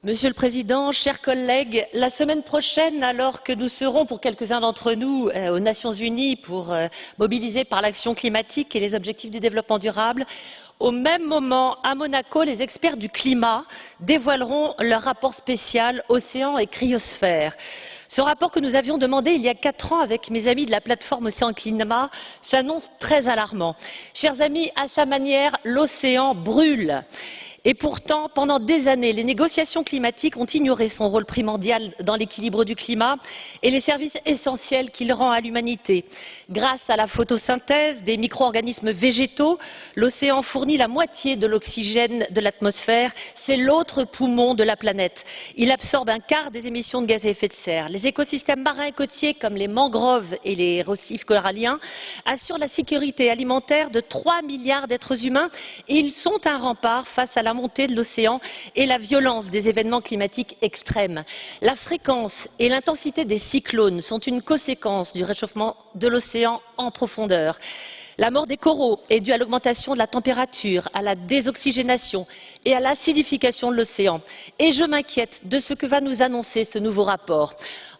Monsieur le Président, chers collègues, la semaine prochaine, alors que nous serons pour quelques-uns d'entre nous aux Nations Unies pour mobiliser par l'action climatique et les objectifs du développement durable, au même moment, à Monaco, les experts du climat dévoileront leur rapport spécial Océan et cryosphère. Ce rapport que nous avions demandé il y a 4 ans avec mes amis de la plateforme Océan Climat s'annonce très alarmant. Chers amis, à sa manière, l'océan brûle. Et pourtant, pendant des années, les négociations climatiques ont ignoré son rôle primordial dans l'équilibre du climat et les services essentiels qu'il rend à l'humanité. Grâce à la photosynthèse des micro-organismes végétaux, l'océan fournit la moitié de l'oxygène de l'atmosphère. C'est l'autre poumon de la planète. Il absorbe un quart des émissions de gaz à effet de serre. Les écosystèmes marins et côtiers, comme les mangroves et les récifs coralliens, assurent la sécurité alimentaire de 3 milliards d'êtres humains et ils sont un rempart face à la montée de l'océan et la violence des événements climatiques extrêmes. La fréquence et l'intensité des cyclones sont une conséquence du réchauffement de l'océan en profondeur. La mort des coraux est due à l'augmentation de la température, à la désoxygénation et à l'acidification de l'océan. Et je m'inquiète de ce que va nous annoncer ce nouveau rapport.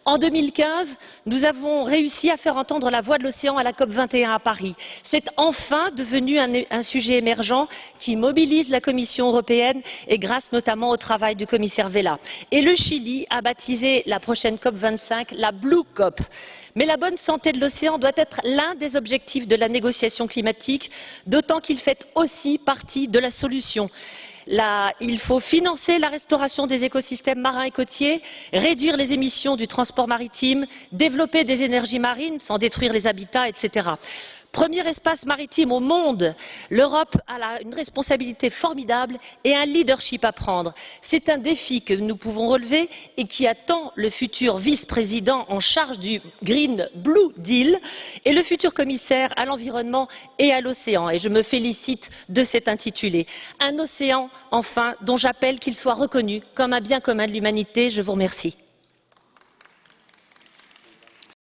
En 2015, nous avons réussi à faire entendre la voix de l'océan à la COP 21 à Paris. C'est enfin devenu un sujet émergent qui mobilise la Commission européenne et grâce notamment au travail du commissaire Vella. Et le Chili a baptisé la prochaine COP 25 la Blue COP. Mais la bonne santé de l'océan doit être l'un des objectifs de la négociation climatique, d'autant qu'il fait aussi partie de la solution. Il faut financer la restauration des écosystèmes marins et côtiers, réduire les émissions du transport maritime, développer des énergies marines sans détruire les habitats, etc. Premier espace maritime au monde, l'Europe a une responsabilité formidable et un leadership à prendre. C'est un défi que nous pouvons relever et qui attend le futur vice-président en charge du Green Blue Deal et le futur commissaire à l'environnement et à l'océan. Et je me félicite de cet intitulé. Un océan, enfin, dont j'appelle qu'il soit reconnu comme un bien commun de l'humanité. Je vous remercie.